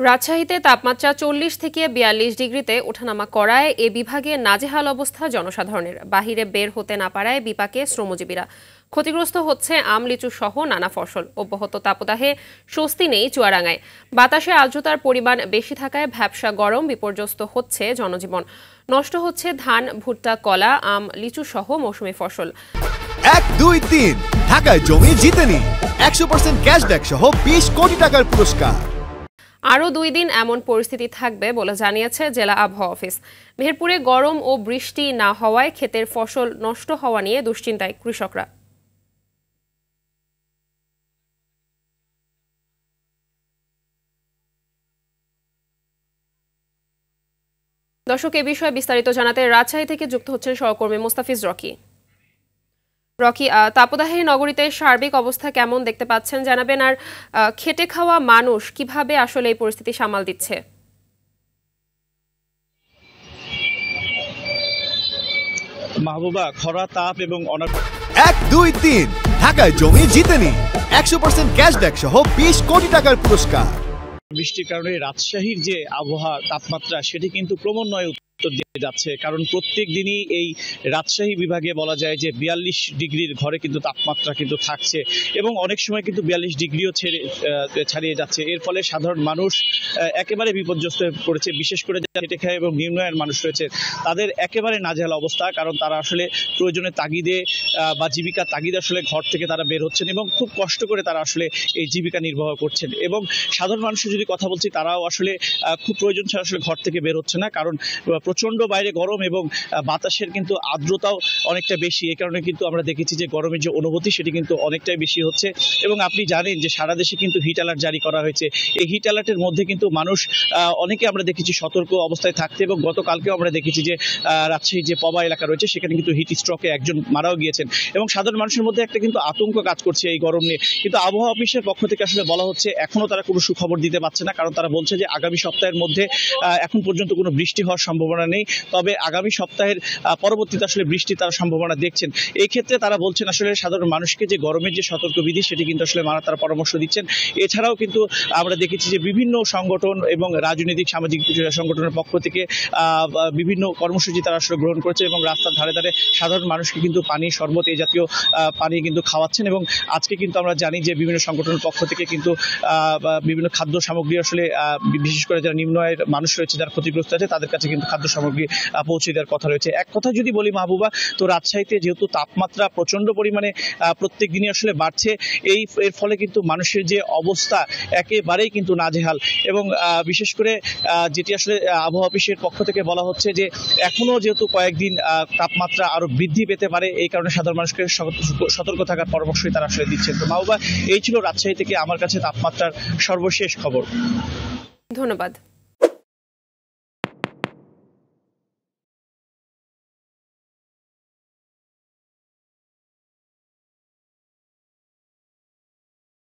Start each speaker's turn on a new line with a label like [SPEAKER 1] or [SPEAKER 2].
[SPEAKER 1] রাজশাহীতে তাপমাত্রা 40 থেকে 42 ডিগ্রিতে ওঠানামা করায় এ বিভাগে নাজেহাল অবস্থা জনসাধারণের। বাহিরে বের হতে না পারায় বিপাকে শ্রমজীবীরা। ক্ষতিগ্রস্ত হচ্ছে আম, লিচু সহ নানা ফসল। অব্যাহত তাপদাহে স্বস্তি নেই চুয়াডাঙ্গায়। বাতাসে আর্দ্রতার পরিমাণ বেশি থাকায় ভ্যাপসা গরম, বিপর্যস্ত হচ্ছে জনজীবন। নষ্ট হচ্ছে ধান, ভুট্টা, কলা, আম, লিচু সহ মৌসুমী ফসল।
[SPEAKER 2] 1, 2, 3 ঢাকায় জমি জিতে নিন 100% ক্যাশব্যাক সহ 20 কোটি টাকার পুরস্কার।
[SPEAKER 1] আরও 2 দিন এমন পরিস্থিতি থাকবে বলে জানিয়েছে জেলা আবহাওয়া অফিস। মেহেরপুরে গরম ও বৃষ্টি না হওয়ায় ক্ষেতের ফসল নষ্ট হওয়া নিয়ে দুশ্চিন্তায় কৃষকরা। দর্শক, এ বিষয়ে বিস্তারিত জানাতে রাজশাহী থেকে যুক্ত হচ্ছেন সহকর্মী মুস্তাফিজ রকি। তাপদাহে নগরীতে সার্বিক অবস্থা কেমন দেখতে পাচ্ছেন জানাবেন, আর খেটে খাওয়া মানুষ কিভাবে আসলে এই পরিস্থিতি সামাল দিচ্ছে?
[SPEAKER 3] মাহবুবা, খরা, তাপ এবং
[SPEAKER 2] 1, 2, 3 ঢাকায় জমি জিতে নিন 100% ক্যাশব্যাক সহ 20 কোটি টাকার পুরস্কার।
[SPEAKER 3] বৃষ্টির কারণে রাজশাহীর যে আবহাওয়া তাপমাত্রা সেটি কিন্তু ক্রমান্বয়ে উত্তর দিয়ে যাচ্ছে, কারণ প্রত্যেক দিনই এই রাজশাহী বিভাগে বলা যায় যে 42 ডিগ্রির ঘরে কিন্তু তাপমাত্রা কিন্তু থাকছে এবং অনেক সময় কিন্তু 42 ডিগ্রিও ছাড়িয়ে যাচ্ছে। এর ফলে সাধারণ মানুষ একেবারে বিপর্যস্ত হয়ে পড়েছে, বিশেষ করে যারা খেটে খায় এবং নিম্ন আয়ের মানুষ রয়েছে তাদের একেবারে নাজেহাল অবস্থা, কারণ তারা আসলে প্রয়োজনে তাগিদে বা জীবিকা তাগিদে আসলে ঘর থেকে তারা বের হচ্ছেন এবং খুব কষ্ট করে তারা আসলে এই জীবিকা নির্বাহ করছেন। এবং সাধারণ মানুষের যদি কথা বলছি, তারাও আসলে খুব প্রয়োজন ছাড়া আসলে ঘর থেকে বের হচ্ছে না, কারণ প্রচন্ড বাইরে গরম এবং বাতাসের কিন্তু আর্দ্রতাও অনেকটা বেশি। এই কারণে কিন্তু আমরা দেখেছি যে গরমের যে অনুভূতি সেটি কিন্তু অনেকটাই বেশি হচ্ছে। এবং আপনি জানেন যে সারা দেশে কিন্তু হিট অ্যালার্ট জারি করা হয়েছে। এই হিট অ্যালার্টের মধ্যে কিন্তু মানুষ অনেকে আমরা দেখেছি সতর্ক অবস্থায় থাকতে, এবং গতকালকেও আমরা দেখেছি যে রাজশাহী যে পবা এলাকা রয়েছে সেখানে কিন্তু হিট স্ট্রোকে একজন মারাও গিয়েছেন এবং সাধারণ মানুষের মধ্যে একটা কিন্তু আতঙ্ক কাজ করছে এই গরম নিয়ে। কিন্তু আবহাওয়া অফিসের পক্ষ থেকে আসলে বলা হচ্ছে এখনো তারা কোনো সুখবর দিতে পারছে না, কারণ তারা বলছে যে আগামী সপ্তাহের মধ্যে এখন পর্যন্ত কোনো বৃষ্টি হওয়ার সম্ভাবনা নেই, তবে আগামী সপ্তাহের পরবর্তীতে আসলে বৃষ্টি তারা সম্ভাবনা দেখছেন। এই ক্ষেত্রে তারা বলছেন আসলে সাধারণ মানুষকে যে গরমের যে সতর্কবিধি সেটি কিন্তু আসলে মানা তারা পরামর্শ দিচ্ছেন। এছাড়াও কিন্তু আমরা দেখেছি যে বিভিন্ন সংগঠন এবং রাজনৈতিক সামাজিক সংগঠনের পক্ষ থেকে বিভিন্ন কর্মসূচি তারা আসলে গ্রহণ করেছে এবং রাস্তার ধারে ধারে সাধারণ মানুষকে কিন্তু পানি, শরবত, এই জাতীয় পানি কিন্তু খাওয়াচ্ছেন। এবং আজকে কিন্তু আমরা জানি যে বিভিন্ন সংগঠনের পক্ষ থেকে কিন্তু বিভিন্ন খাদ্য সামগ্রী আসলে বিশেষ করে যারা নিম্ন আয়ের মানুষ রয়েছে, যারা ক্ষতিগ্রস্ত আছে, তাদের কাছে কিন্তু খাদ্য সামগ্রী পৌঁছে দেওয়ার কথা রয়েছে। এক কথা যদি বলি মাহবুবা, তো রাজশাহীতে যেহেতু তাপমাত্রা প্রচন্ড পরিমাণে প্রত্যেক দিনই আসলে বাড়ছে, এর ফলে কিন্তু মানুষের যে অবস্থা একেবারেই কিন্তু নাজেহাল। এবং বিশেষ করে যেটি আসলে আবহাওয়া অফিসের পক্ষ থেকে বলা হচ্ছে যে এখনো যেহেতু কয়েকদিন তাপমাত্রা আরো বৃদ্ধি পেতে পারে, এই কারণে সাধারণ মানুষকে সতর্ক থাকার পরামর্শই তারা আসলে দিচ্ছেন। তো মাহবুবা, এই ছিল রাজশাহী থেকে আমার কাছে তাপমাত্রার সর্বশেষ খবর।
[SPEAKER 1] ধন্যবাদ।